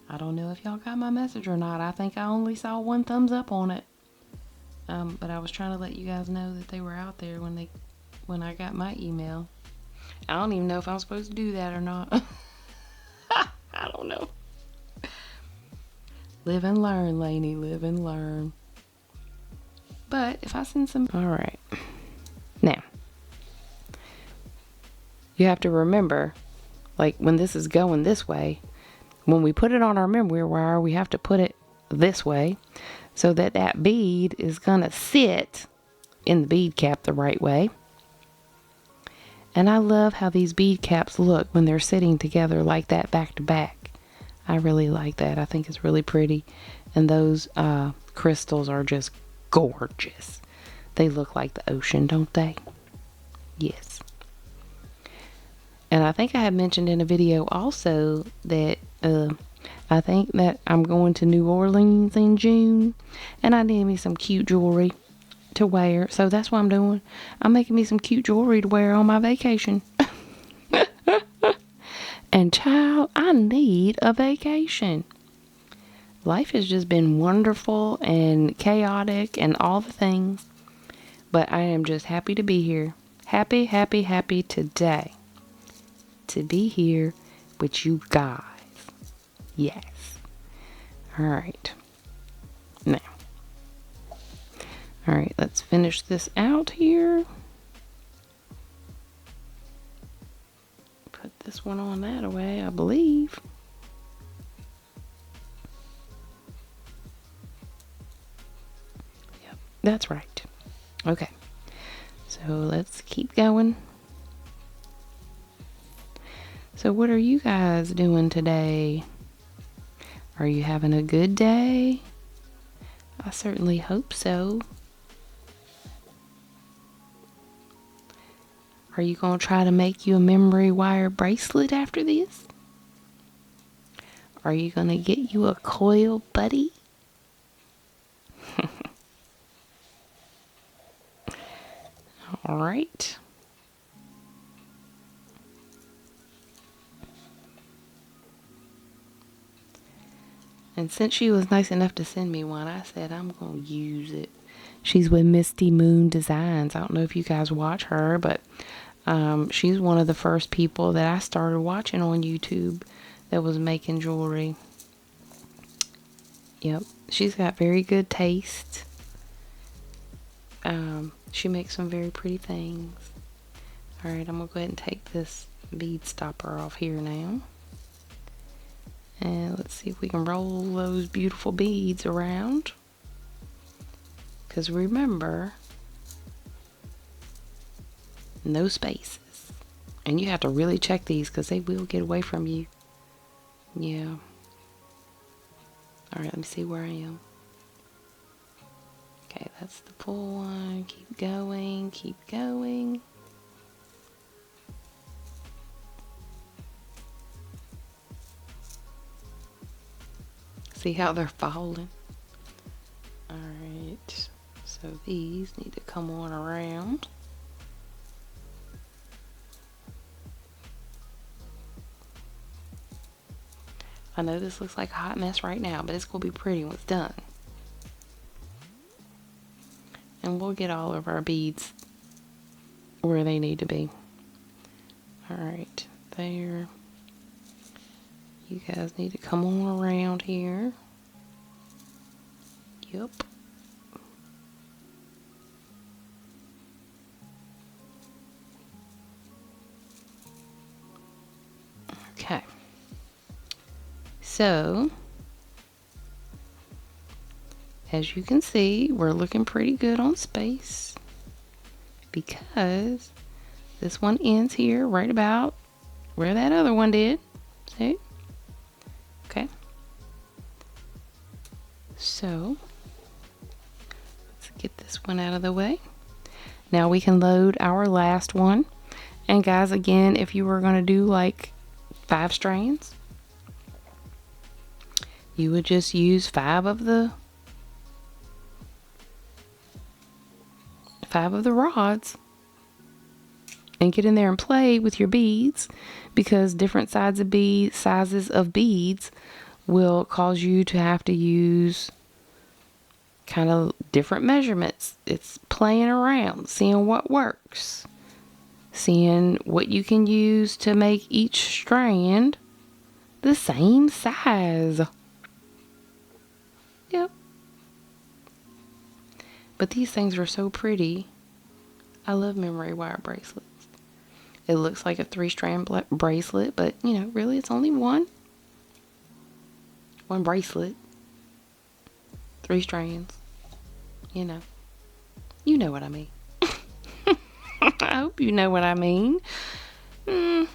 I don't know if y'all got my message or not. I think I only saw one thumbs up on it. But I was trying to let you guys know that they were out there when I got my email. I don't even know if I'm supposed to do that or not. I don't know. Live and learn, Laney. Live and learn. But if I send some... Alright. Now, you have to remember, like when this is going this way, when we put it on our memory wire, we have to put it this way so that that bead is going to sit in the bead cap the right way. And I love how these bead caps look when they're sitting together like that back to back. I really like that. I think it's really pretty. And those crystals are just gorgeous. They look like the ocean, don't they? Yes. And I think I had mentioned in a video also that I think that I'm going to New Orleans in June. And I need me some cute jewelry to wear. So that's what I'm doing. I'm making me some cute jewelry to wear on my vacation. And child, I need a vacation. Life has just been wonderful and chaotic and all the things. But I am just happy to be here. Happy, happy, happy today to be here with you guys. Yes. Alright. Now. Alright, let's finish this out here. Put this one on that away, I believe. Yep, that's right. Okay. So let's keep going. So what are you guys doing today? Are you having a good day? I certainly hope so. Are you going to try to make you a memory wire bracelet after this? Are you going to get you a Coil Buddy? All right. And since she was nice enough to send me one, I said I'm going to use it. She's with Misty Moon Designs. I don't know if you guys watch her, but she's one of the first people that I started watching on YouTube that was making jewelry. Yep, she's got very good taste. She makes some very pretty things. Alright, I'm going to go ahead and take this bead stopper off here now. And let's see if we can roll those beautiful beads around. Because remember, no spaces. And you have to really check these because they will get away from you. Yeah. Alright, let me see where I am. Okay, that's the full one. Keep going, keep going. See how they're falling? Alright, so these need to come on around. I know this looks like a hot mess right now, but it's going to be pretty when it's done. And we'll get all of our beads where they need to be. Alright, there. You guys need to come on around here. Yep. Okay. So, as you can see, we're looking pretty good on space because this one ends here right about where that other one did. See? Okay. So, let's get this one out of the way. Now we can load our last one. And guys, again, if you were going to do like 5 strands, you would just use 5 of the rods and get in there and play with your beads, because different sizes of beads will cause you to have to use kind of different measurements. It's playing around, seeing what works, seeing what you can use to make each strand the same size. Yep. But these things are so pretty. I love memory wire bracelets. It looks like a 3-strand bracelet, but you know, really it's only one bracelet. 3 strands. You know what I mean. I hope you know what I mean. All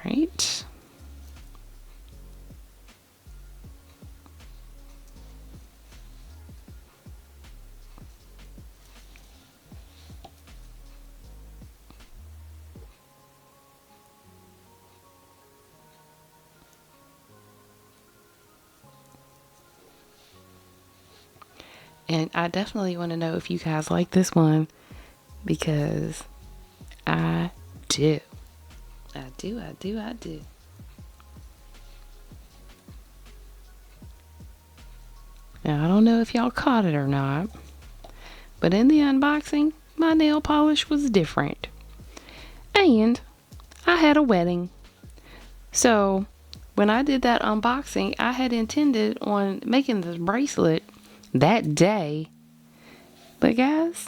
right. And I definitely want to know if you guys like this one, because I do. I do. Now, I don't know if y'all caught it or not, but in the unboxing, my nail polish was different. And I had a wedding. So, when I did that unboxing, I had intended on making this bracelet that day. But guys,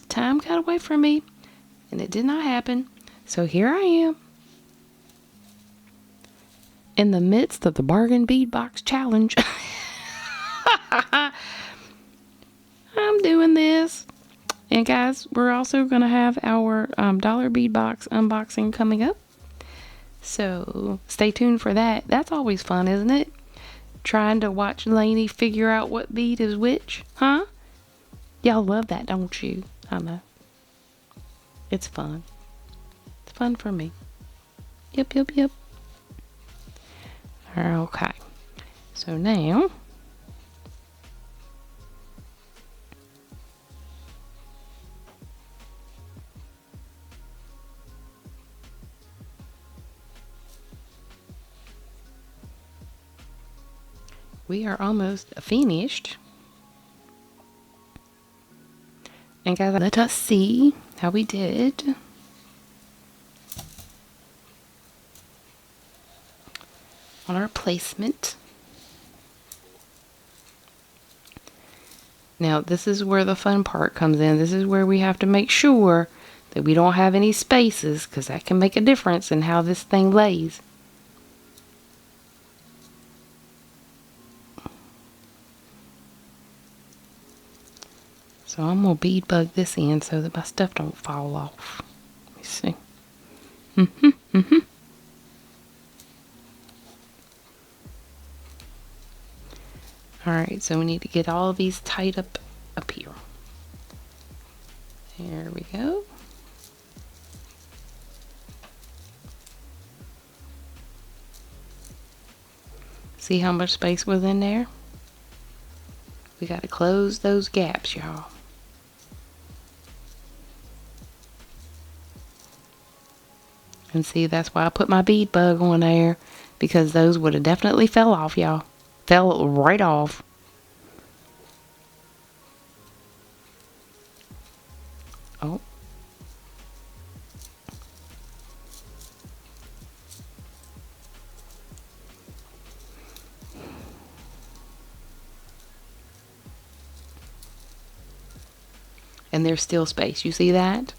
time got away from me and it did not happen. So here I am in the midst of the bargain bead box challenge. I'm doing this. And guys, we're also going to have our dollar bead box unboxing coming up. So stay tuned for that. That's always fun, isn't it? Trying to watch Laney figure out what bead is which, huh? Y'all love that, don't you? I know. It's fun. It's fun for me. Yep. Okay. So now, we are almost finished. And guys, let us see how we did. On our placement. Now, this is where the fun part comes in. This is where we have to make sure that we don't have any spaces, because that can make a difference in how this thing lays. So I'm going to bead bug this in so that my stuff don't fall off. Let me see. Alright, so we need to get all of these tied up here. There we go. See how much space was in there? We got to close those gaps, y'all. And see, that's why I put my bead bug on there, because those would have definitely fell off, y'all. Fell right off. Oh. And there's still space. You see that?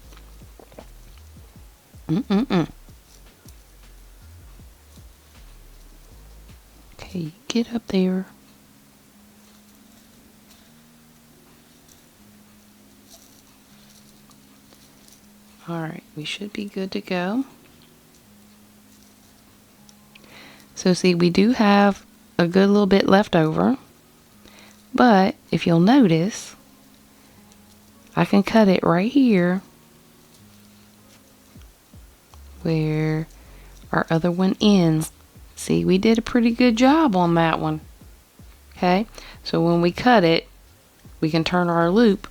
Okay, get up there. Alright, we should be good to go. So see, we do have a good little bit left over. But if you'll notice, I can cut it right here where our other one ends. See, we did a pretty good job on that one. Okay, so when we cut it, we can turn our loop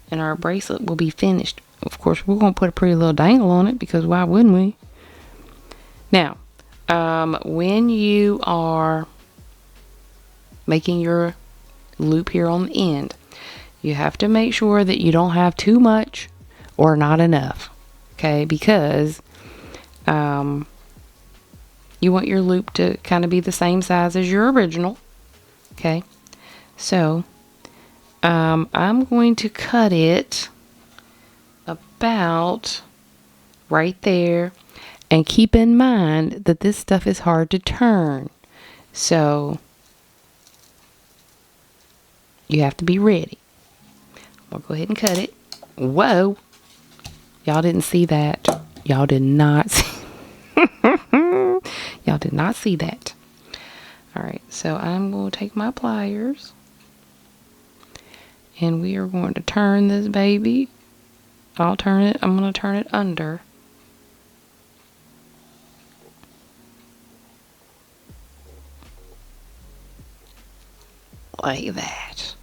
and our bracelet will be finished. Of course, we're going to put a pretty little dangle on it, because why wouldn't we? Now, when you are making your loop here on the end, you have to make sure that you don't have too much or not enough. Okay, because you want your loop to kind of be the same size as your original. Okay, so I'm going to cut it about right there, and keep in mind that this stuff is hard to turn, so you have to be ready. I'll go ahead and cut it. Whoa, y'all didn't see that. Y'all did not see y'all did not see that. Alright, so I'm going to take my pliers and we are going to turn this baby. I'm going to turn it under. Like that.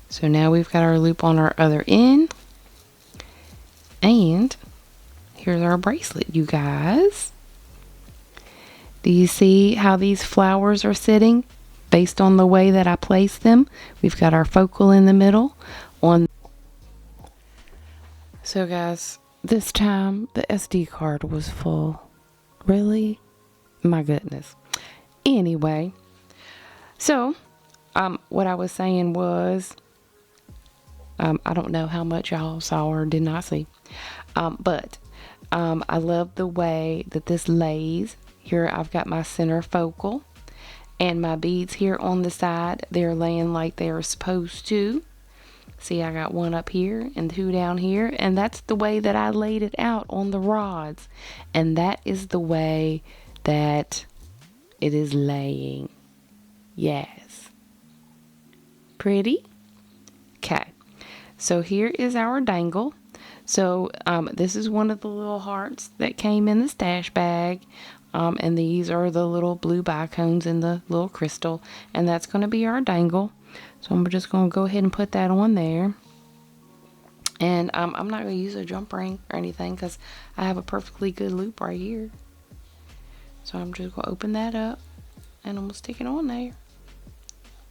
So now we've got our loop on our other end. And here's our bracelet, you guys. Do you see how these flowers are sitting based on the way that I placed them? We've got our focal in the middle. So guys, this time the SD card was full. Really? My goodness. Anyway, so what I was saying was, I don't know how much y'all saw or did not see, but I love the way that this lays. Here I've got my center focal and my beads here on the side. They're laying like they're supposed to. See, I got one up here and two down here, and that's the way that I laid it out on the rods, and that is the way that it is laying. Yes. Pretty? Okay. So here is our dangle. So this is one of the little hearts that came in the stash bag. And these are the little blue bicones in the little crystal. And that's going to be our dangle. So I'm just going to go ahead and put that on there. And I'm not going to use a jump ring or anything, because I have a perfectly good loop right here. So I'm just going to open that up. And I'm gonna stick it on there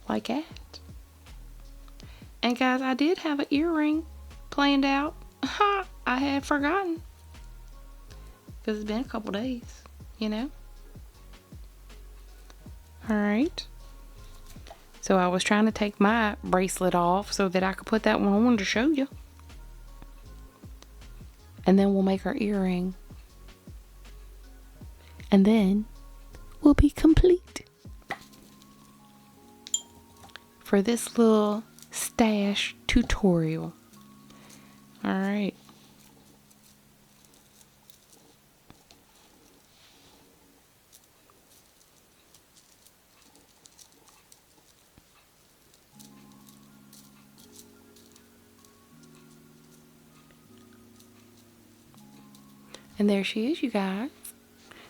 like that. And guys, I did have an earring planned out. Ha! I had forgotten. Because it's been a couple days, you know. Alright. So I was trying to take my bracelet off so that I could put that one on to show you. And then we'll make our earring. And then we'll be complete for this little stash tutorial. Alright. And there she is, you guys.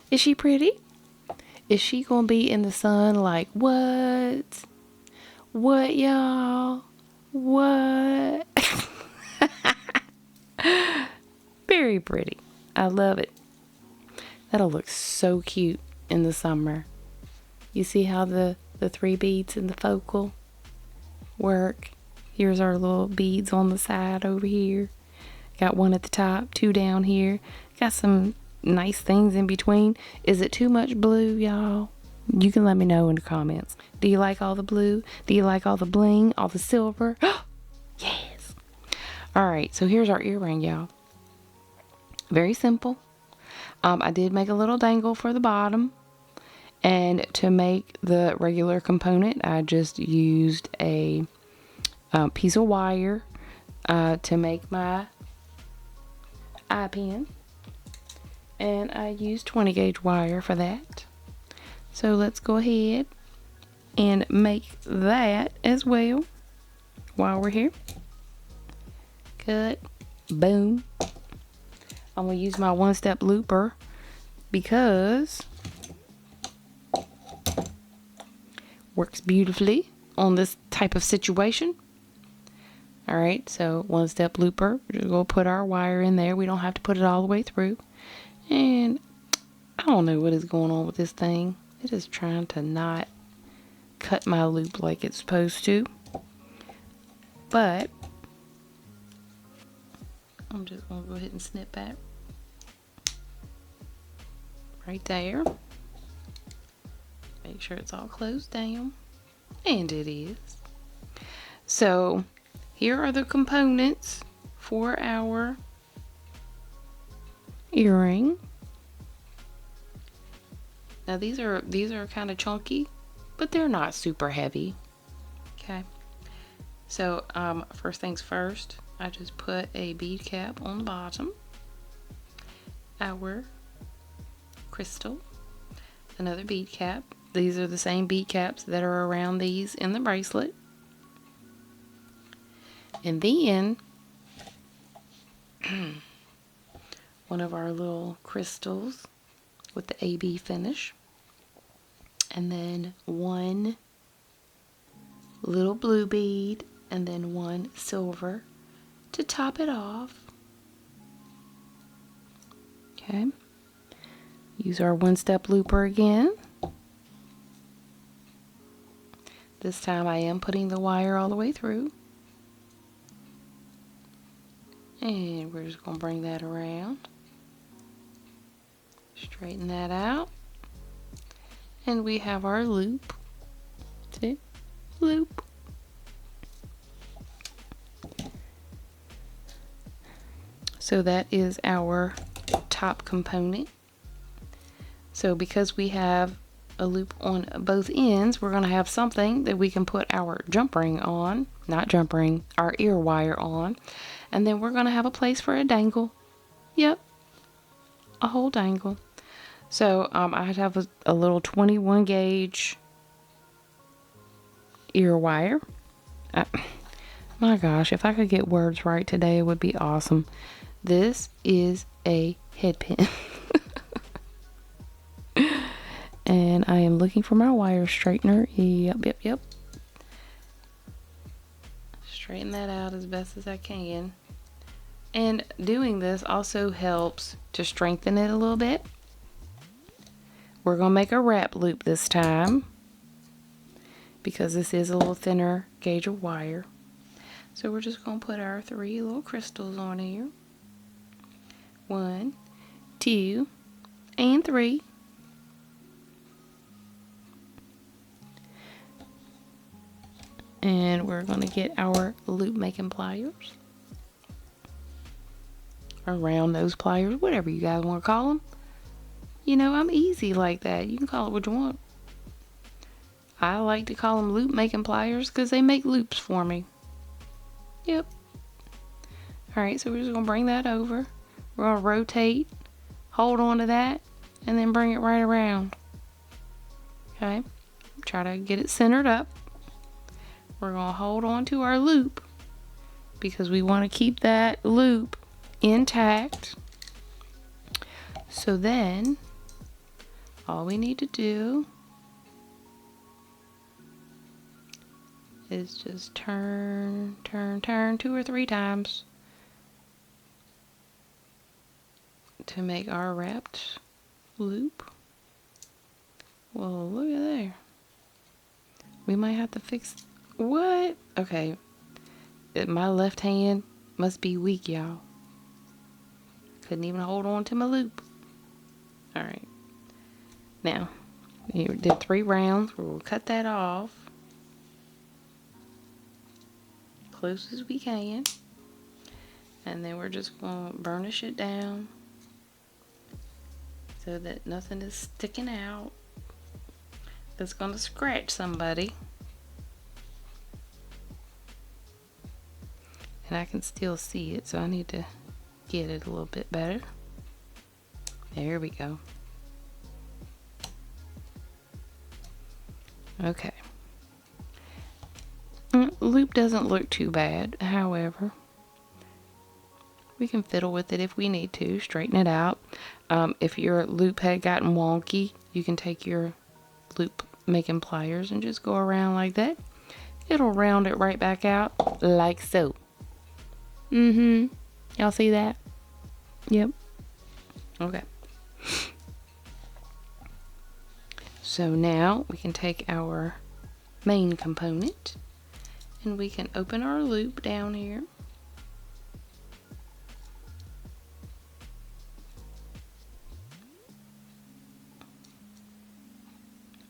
Is she pretty? Is she gonna be in the sun like what? What, y'all? What? Very pretty. I love it. That'll look so cute in the summer. You see how the 3 beads in the focal work? Here's our little beads on the side over here. Got one at the top, 2 down here. Got some nice things in between. Is it too much blue, y'all? You can let me know in the comments. Do you like all the blue? Do you like all the bling, all the silver? Yes. Alright, so here's our earring, y'all. Very simple. I did make a little dangle for the bottom. And to make the regular component, I just used a piece of wire to make my eye pin. And I used 20 gauge wire for that. So let's go ahead and make that as well while we're here. Cut. Boom. I'm going to use my 1-step looper because works beautifully on this type of situation. Alright, so 1-step looper. We're just going to put our wire in there. We don't have to put it all the way through. And I don't know what is going on with this thing. It is trying to not cut my loop like it's supposed to. But I'm just going to go ahead and snip that right there. Make sure it's all closed down. And it is. So here are the components for our earring. Now these are kind of chunky, but they're not super heavy. Okay. So first things first, I just put a bead cap on the bottom. Our crystal, another bead cap. These are the same bead caps that are around these in the bracelet. And then one of our little crystals with the AB finish. And then one little blue bead and then one silver to top it off. Okay. Use our 1-step looper again. This time I am putting the wire all the way through. And we're just going to bring that around. Straighten that out. And we have our loop. See? Loop. So that is our top component. So because we have a loop on both ends, we're going to have something that we can put our jump ring on. Not jump ring, our ear wire on. And then we're going to have a place for a dangle. Yep. A whole dangle. So I'd have a little 21 gauge ear wire. My gosh, if I could get words right today, it would be awesome. This is a head pin. And I am looking for my wire straightener. Yep. Straighten that out as best as I can. And doing this also helps to strengthen it a little bit. We're going to make a wrap loop this time. because this is a little thinner gauge of wire. So we're just going to put our 3 little crystals on here. 1, 2, and 3. And we're going to get our loop making pliers. Or round nose pliers, whatever you guys want to call them. You know, I'm easy like that. You can call it what you want. I like to call them loop making pliers because they make loops for me. Yep. Alright, so we're just going to bring that over. We're going to rotate, hold on to that, and then bring it right around. Okay. Try to get it centered up. We're going to hold on to our loop because we want to keep that loop intact. So then, all we need to do is just turn 2 or 3 times to make our wrapped loop. Well, look at there. We might have to fix... What? Okay. My left hand must be weak, y'all. Couldn't even hold on to my loop. Alright. Now, we did 3 rounds. We'll cut that off. Close as we can. And then we're just going to burnish it down so that nothing is sticking out that's going to scratch somebody. And I can still see it, so I need to get it a little bit better. There we go. Okay. Loop doesn't look too bad, however. We can fiddle with it if we need to, straighten it out. If your loop had gotten wonky, you can take your loop making pliers and just go around like that. It'll round it right back out like so. Y'all see that? Yep. Okay. So now we can take our main component and we can open our loop down here.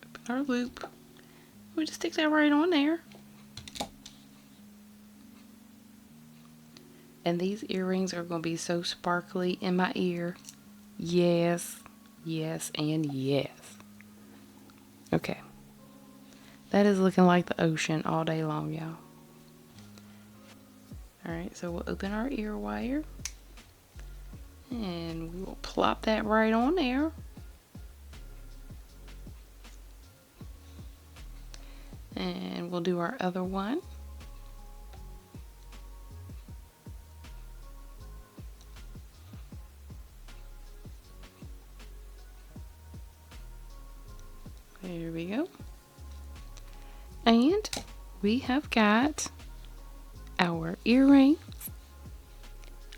Open our loop. We just stick that right on there. And these earrings are going to be so sparkly in my ear. Yes, yes, and yes. Okay. That is looking like the ocean all day long, y'all. Alright, so we'll open our ear wire. And we will plop that right on there. And we'll do our other one. There we go. And we have got our earrings.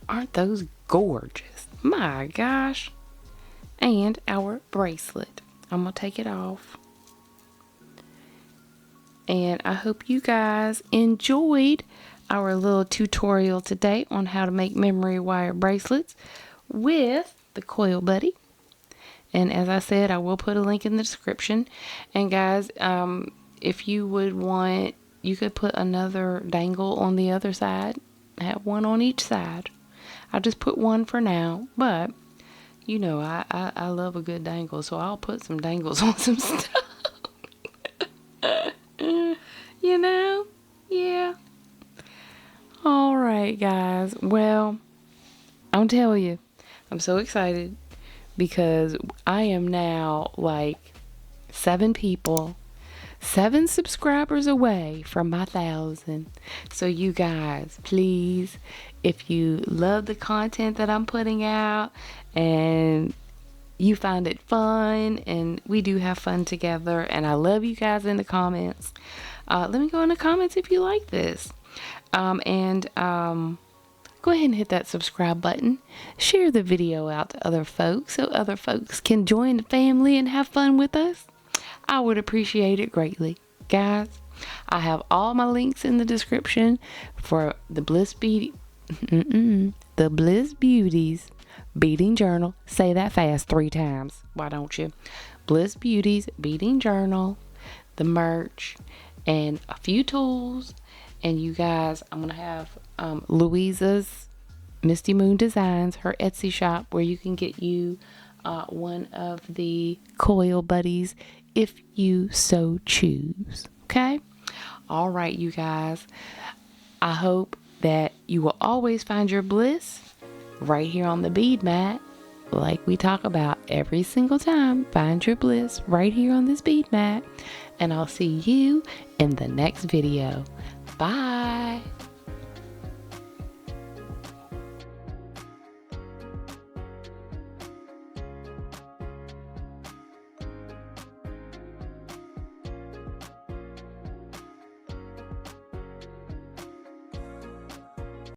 Aren't those gorgeous? My gosh. And our bracelet. I'm going to take it off. And I hope you guys enjoyed our little tutorial today on how to make memory wire bracelets with the Coil Buddy. And as I said, I will put a link in the description. And guys, if you would want, you could put another dangle on the other side. Have one on each side. I'll just put one for now. But, you know, I love a good dangle. So I'll put some dangles on some stuff. You know? Yeah. Alright, guys. Well, I'm telling you, I'm so excited. Because I am now like 7 people, 7 subscribers away from my 1,000. So you guys, please, if you love the content that I'm putting out and you find it fun, and we do have fun together, and I love you guys in the comments. Let me know in the comments if you like this. Go ahead and hit that subscribe button. Share the video out to other folks so other folks can join the family and have fun with us. I would appreciate it greatly. Guys, I have all my links in the description for the Bliss Beauties Beading Journal. Say that fast 3 times. Why don't you? Bliss Beauties Beading Journal, the merch, and a few tools. And you guys, I'm going to have Louisa's Misty Moon Designs, her Etsy shop, where you can get you one of the Coil Buddies if you so choose. Okay? All right, you guys. I hope that you will always find your bliss right here on the bead mat, like we talk about every single time. Find your bliss right here on this bead mat. And I'll see you in the next video. Bye.